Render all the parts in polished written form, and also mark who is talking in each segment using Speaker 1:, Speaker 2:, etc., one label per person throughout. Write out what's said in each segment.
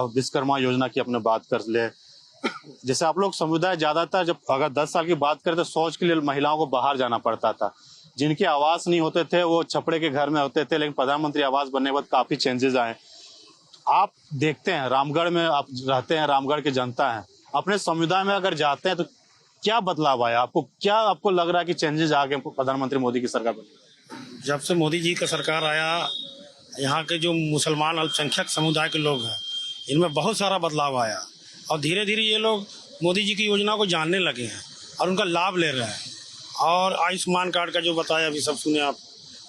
Speaker 1: विश्वकर्मा योजना की अपने बात कर ले, जैसे आप लोग समुदाय ज्यादातर जब अगर 10 साल की बात करें तो शौच के लिए महिलाओं को बाहर जाना पड़ता था, जिनके आवास नहीं होते थे वो छपड़े के घर में होते थे, लेकिन प्रधानमंत्री आवास बनने के बाद काफी चेंजेस आए। आप देखते हैं रामगढ़ में, आप रहते हैं, रामगढ़ की जनता है, अपने समुदाय में अगर जाते हैं तो क्या बदलाव आया आपको, क्या आपको लग रहा है कि चेंजेस आ गए प्रधानमंत्री मोदी की सरकार में?
Speaker 2: जब से मोदी जी का सरकार आया, यहाँ के जो मुसलमान अल्पसंख्यक समुदाय के लोग हैं इनमें बहुत सारा बदलाव आया और धीरे धीरे ये लोग मोदी जी की योजना को जानने लगे हैं और उनका लाभ ले रहे हैं। और आयुष्मान कार्ड का जो बताया अभी सब सुने आप,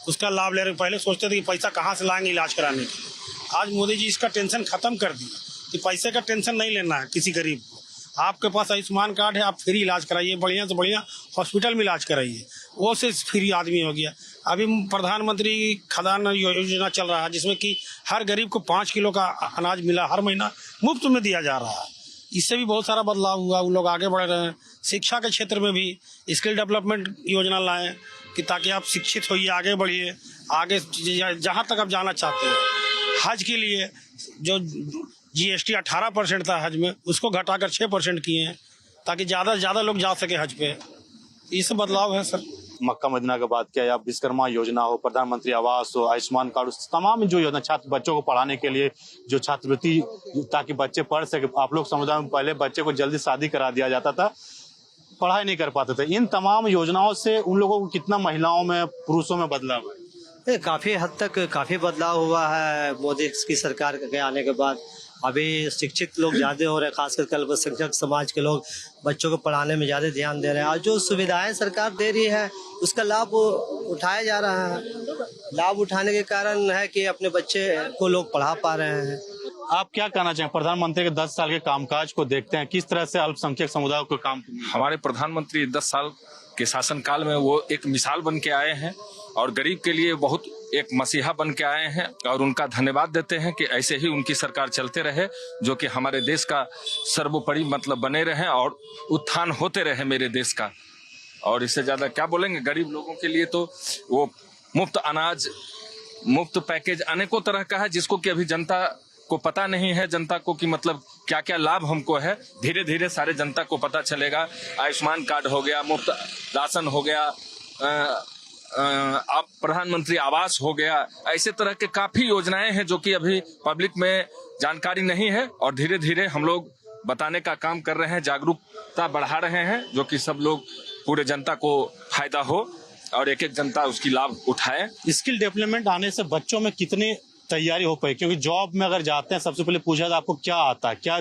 Speaker 2: उसका लाभ ले रहे हैं। पहले सोचते थे कि पैसा कहाँ से लाएंगे इलाज कराने के लिए, आज मोदी जी इसका टेंशन खत्म कर दिया कि पैसे का टेंशन नहीं लेना है किसी गरीब को। आपके पास आयुष्मान कार्ड है, आप फ्री इलाज कराइए, बढ़िया से बढ़िया हॉस्पिटल में इलाज कराइए, वो से फ्री आदमी हो गया। अभी प्रधानमंत्री खदान योजना चल रहा है जिसमें कि हर गरीब को 5 किलो का अनाज मिला, हर महीना मुफ्त में दिया जा रहा है। इससे भी बहुत सारा बदलाव हुआ, वो लोग आगे बढ़ रहे हैं। शिक्षा के क्षेत्र में भी स्किल डेवलपमेंट योजना लाएं कि ताकि आप शिक्षित होइए, आगे बढ़िए, आगे जहाँ तक आप जाना चाहते हैं। हज के लिए जो GST 18% था हज में, उसको घटाकर 6% किए हैं ताकि ज़्यादा से ज़्यादा लोग जा सके हज पे। ये सब बदलाव है सर।
Speaker 1: मक्का मदीना की बात किया, या विश्वकर्मा योजना हो, प्रधानमंत्री आवास हो, आयुष्मान कार्ड, तमाम जो योजना छात्र बच्चों को पढ़ाने के लिए जो छात्रवृत्ति, ताकि बच्चे पढ़ सके। आप लोग समुदाय में पहले बच्चे को जल्दी शादी करा दिया जाता था, पढ़ाई नहीं कर पाते थे। इन तमाम योजनाओं से उन लोगों को कितना महिलाओं में, पुरुषों में बदलाव है?
Speaker 3: काफी हद तक काफी बदलाव हुआ है मोदी की सरकार के आने के बाद। अभी शिक्षित लोग ज्यादा हो रहे हैं, खासकर अल्पसंख्यक समाज के लोग बच्चों को पढ़ाने में ज्यादा ध्यान दे रहे हैं और जो सुविधाएं सरकार दे रही है उसका लाभ उठाया जा रहा है। लाभ उठाने के कारण है कि अपने बच्चे को लोग पढ़ा पा रहे हैं।
Speaker 1: आप क्या कहना चाहें, प्रधानमंत्री के 10 साल के कामकाज को देखते हैं, किस तरह से अल्पसंख्यक समुदाय को काम?
Speaker 4: हमारे प्रधानमंत्री 10 साल के शासनकाल में वो एक मिसाल बन के आए हैं और गरीब के लिए बहुत एक मसीहा बन के आए हैं और उनका धन्यवाद देते हैं कि ऐसे ही उनकी सरकार चलते रहे, जो कि हमारे देश का सर्वोपरि मतलब बने रहे और उत्थान होते रहे मेरे देश का। और इससे ज्यादा क्या बोलेंगे। गरीब लोगों के लिए तो वो मुफ्त अनाज, मुफ्त पैकेज अनेकों तरह का है जिसको कि अभी जनता को पता नहीं है, जनता को कि मतलब क्या क्या लाभ हमको है। धीरे धीरे सारे जनता को पता चलेगा। आयुष्मान कार्ड हो गया, मुफ्त राशन हो गया, अब प्रधानमंत्री आवास हो गया, ऐसे तरह के काफी योजनाएं हैं जो कि अभी पब्लिक में जानकारी नहीं है और धीरे धीरे हम लोग बताने का काम कर रहे हैं, जागरूकता बढ़ा रहे हैं, जो कि सब लोग, पूरे जनता को फायदा हो और एक एक जनता उसकी लाभ उठाए।
Speaker 1: स्किल डेवलपमेंट आने से बच्चों में कितनी तैयारी हो पाई? क्योंकि जॉब में अगर जाते हैं सबसे पहले पूछा था आपको क्या आता है, क्या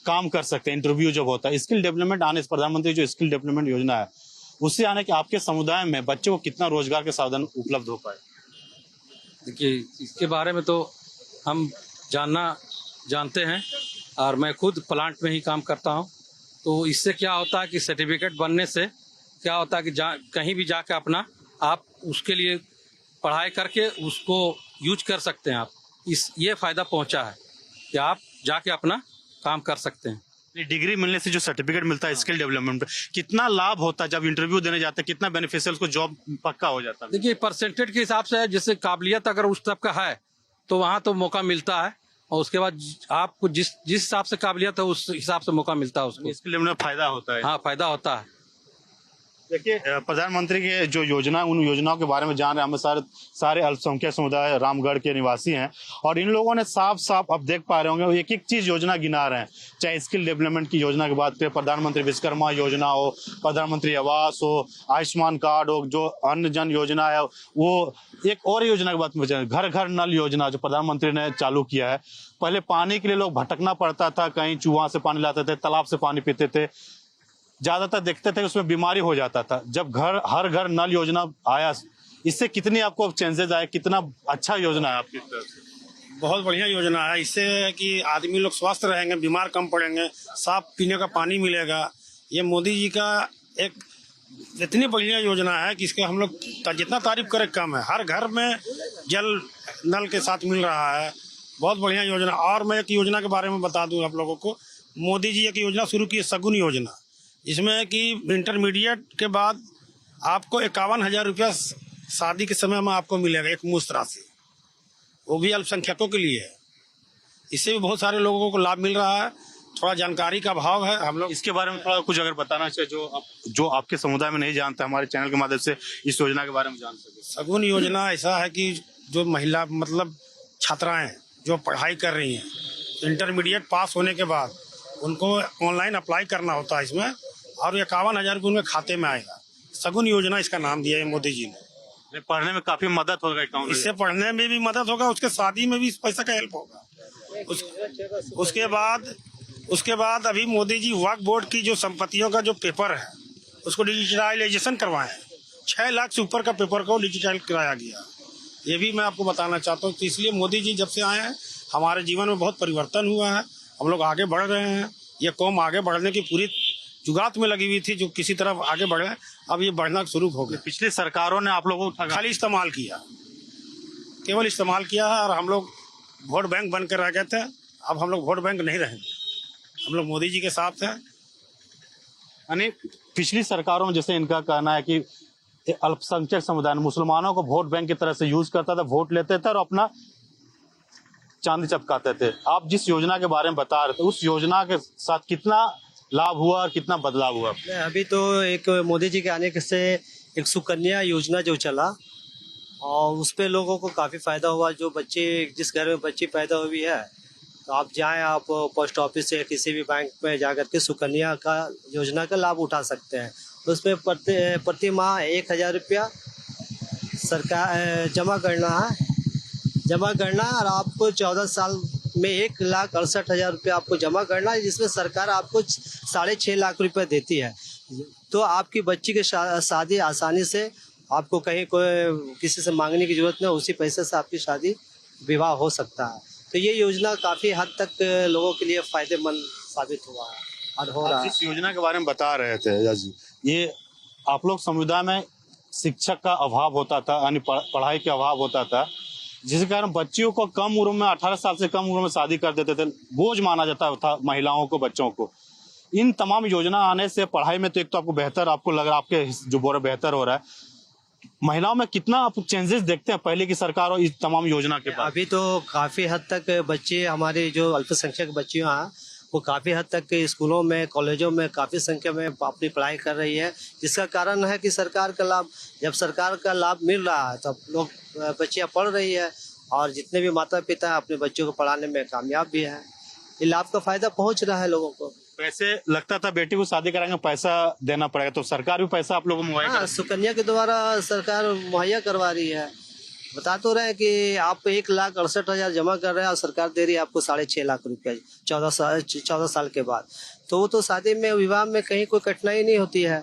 Speaker 1: काम कर सकते हैं, इंटरव्यू जब होता है। स्किल डेवलपमेंट आने से, प्रधानमंत्री जो स्किल डेवलपमेंट योजना है उससे आने के आपके समुदाय में बच्चों को कितना रोजगार के साधन उपलब्ध हो पाए?
Speaker 5: देखिए, इसके बारे में तो हम जानते हैं और मैं खुद प्लांट में ही काम करता हूं। तो इससे क्या होता है कि सर्टिफिकेट बनने से क्या होता है कि कहीं भी जाकर अपना आप उसके लिए पढ़ाई करके उसको यूज कर सकते हैं। आप ये फायदा पहुंचा है कि आप जाके अपना काम कर सकते हैं।
Speaker 1: डिग्री मिलने से जो सर्टिफिकेट मिलता है स्किल डेवलपमेंट, कितना लाभ होता है जब इंटरव्यू देने जाते हैं, कितना बेनिफिशियल, उसको जॉब पक्का हो जाता है?
Speaker 5: देखिए, परसेंटेज के हिसाब से है, जैसे काबिलियत अगर उस तक का है तो वहाँ तो मौका मिलता है और उसके बाद आपको जिस हिसाब से काबिलियत है उस हिसाब से मौका मिलता है उसको।
Speaker 1: स्किल डेवलपमेंट फायदा होता है।
Speaker 5: हाँ, फायदा होता है।
Speaker 1: देखिए, प्रधानमंत्री के जो योजना, उन योजनाओं के बारे में जान रहे हैं। हम सारे अल्पसंख्यक समुदाय रामगढ़ के निवासी हैं और इन लोगों ने साफ साफ अब देख पा रहे होंगे, एक एक चीज योजना गिना रहे हैं। चाहे स्किल डेवलपमेंट की योजना की बात करें, प्रधानमंत्री विश्वकर्मा योजना हो, प्रधानमंत्री आवास हो, आयुष्मान कार्ड हो, जो अन्य जन योजना है, वो एक और योजना की बात में घर घर नल योजना जो प्रधानमंत्री ने चालू किया है। पहले पानी के लिए लोग भटकना पड़ता था, कहीं चूहा से पानी लाते थे, तालाब से पानी पीते थे, ज्यादातर देखते थे उसमें बीमारी हो जाता था। जब हर घर नल योजना आया, इससे कितनी आपको चेंजेस आए, कितना अच्छा योजना है आपकी तरफ से?
Speaker 2: बहुत बढ़िया योजना है। इससे कि आदमी लोग स्वस्थ रहेंगे, बीमार कम पड़ेंगे, साफ पीने का पानी मिलेगा। ये मोदी जी का एक इतनी बढ़िया योजना है कि इसके हम लोग जितना तारीफ करें कम है। हर घर में जल नल के साथ मिल रहा है, बहुत बढ़िया योजना। और मैं एक योजना के बारे में बता दूं आप लोगों को, मोदी जी एक योजना शुरू की है, सगुन योजना, जिसमें कि इंटरमीडिएट के बाद आपको 51,000 रुपया शादी के समय में आपको मिलेगा, एक मुश्त राशि, वो भी अल्पसंख्यकों के लिए है। इससे भी बहुत सारे लोगों को लाभ मिल रहा है। थोड़ा जानकारी का अभाव है हम लोग।
Speaker 1: इसके बारे में थोड़ा कुछ अगर बताना चाहिए जो आपके समुदाय में नहीं जानते, हमारे चैनल के माध्यम से इस योजना के बारे में जान सके।
Speaker 2: सगुन योजना ऐसा है कि जो महिला मतलब छात्राएं जो पढ़ाई कर रही हैं, इंटरमीडिएट पास होने के बाद उनको ऑनलाइन अप्लाई करना होता है इसमें, और 51,000 रुपये उनके खाते में आएगा। सगुन योजना इसका नाम दिया है मोदी जी ने।
Speaker 1: पढ़ने में काफी मदद होगा अकाउंट।
Speaker 2: इससे पढ़ने में भी मदद होगा, उसके शादी में भी इस पैसा का हेल्प होगा। उसके बाद अभी मोदी जी वक्फ बोर्ड की जो संपत्तियों का जो पेपर है उसको डिजिटलाइजेशन करवाए हैं। 6 लाख से ऊपर का पेपर को डिजिटल कराया गया। ये भी मैं आपको बताना चाहता हूँ। तो इसलिए मोदी जी जब से आए हैं हमारे जीवन में बहुत परिवर्तन हुआ है। हम लोग आगे बढ़ रहे हैं। ये कौम आगे बढ़ने की पूरी जुगात में लगी हुई थी, जो किसी तरफ आगे बढ़े, अब ये बढ़ना शुरू हो गया।
Speaker 1: पिछली सरकारों ने आप लोगों को
Speaker 2: खाली इस्तेमाल किया, केवल इस्तेमाल किया है, और हम लोग वोट बैंक बन कर रह गए थे। अब हम लोग वोट बैंक नहीं रहेंगे, हम लोग मोदी जी के साथ हैं।
Speaker 1: यानी पिछली सरकारों में जैसे इनका कहना है कि अल्पसंख्यक समुदाय मुसलमानों को वोट बैंक की तरह से यूज करता था, वोट लेते थे और अपना चांदी चपकाते थे। आप जिस योजना के बारे में बता रहे थे, उस योजना के साथ कितना लाभ हुआ और कितना बदलाव हुआ?
Speaker 3: अभी तो एक मोदी जी के आने से एक सुकन्या योजना जो चला, और उस पे लोगों को काफ़ी फ़ायदा हुआ। जो बच्चे, जिस घर में बच्ची पैदा हुई है, तो आप जाएं, आप पोस्ट ऑफिस से किसी भी बैंक में जा कर के सुकन्या का योजना का लाभ उठा सकते हैं। तो उसमें प्रति माह 1,000 रुपया सरकार जमा करना है, और आपको 14 साल में 1,68,000 रुपया आपको जमा करना है, जिसमें सरकार आपको 6.5 लाख रुपए देती है। तो आपकी बच्ची की शादी आसानी से, आपको कहीं कोई किसी से मांगने की जरूरत नहीं, उसी पैसे से आपकी शादी विवाह हो सकता है। तो ये योजना काफ़ी हद तक लोगों के लिए फ़ायदेमंद साबित हुआ है और हो रहा है।
Speaker 1: जिस योजना के बारे में बता रहे थे एजाज जी, ये आप लोग समुदाय में शिक्षक का अभाव होता था, यानी पढ़ाई का अभाव होता था, जिसके कारण बच्चियों को कम उम्र में 18 साल से कम उम्र में शादी कर देते थे। बोझ माना जाता था महिलाओं को, बच्चों को। इन तमाम योजना आने से पढ़ाई में तो एक तो आपको बेहतर, आपको लग रहा है आपके जो बोरा बेहतर हो रहा है, महिलाओं में कितना आप चेंजेस देखते हैं पहले की सरकार और इस तमाम योजना के बाद?
Speaker 3: अभी तो काफ़ी हद तक बच्चे, हमारे जो अल्पसंख्यक बच्चियाँ हैं, वो काफ़ी हद तक स्कूलों में, कॉलेजों में काफ़ी संख्या में अपनी पढ़ाई कर रही है। जिसका कारण है कि सरकार का लाभ, जब सरकार का लाभ मिल रहा है तब लोग, बच्चियाँ पढ़ रही है, और जितने भी माता पिता अपने बच्चों को पढ़ाने में कामयाब भी हैं। ये लाभ का फ़ायदा पहुँच रहा है लोगों को।
Speaker 1: पैसे लगता था बेटी को शादी कराएंगे पैसा देना पड़ेगा, तो सरकार भी पैसा आप लोगों को मुहैया
Speaker 3: हाँ, सुकन्या के द्वारा सरकार मुहैया करवा रही है। बता तो रहे हैं कि आप 1,68,000 जमा कर रहे हैं और सरकार दे रही है आपको 6.5 लाख रुपया 14 साल के बाद। तो वो तो शादी में, विवाह में कहीं कोई कठिनाई नहीं होती है।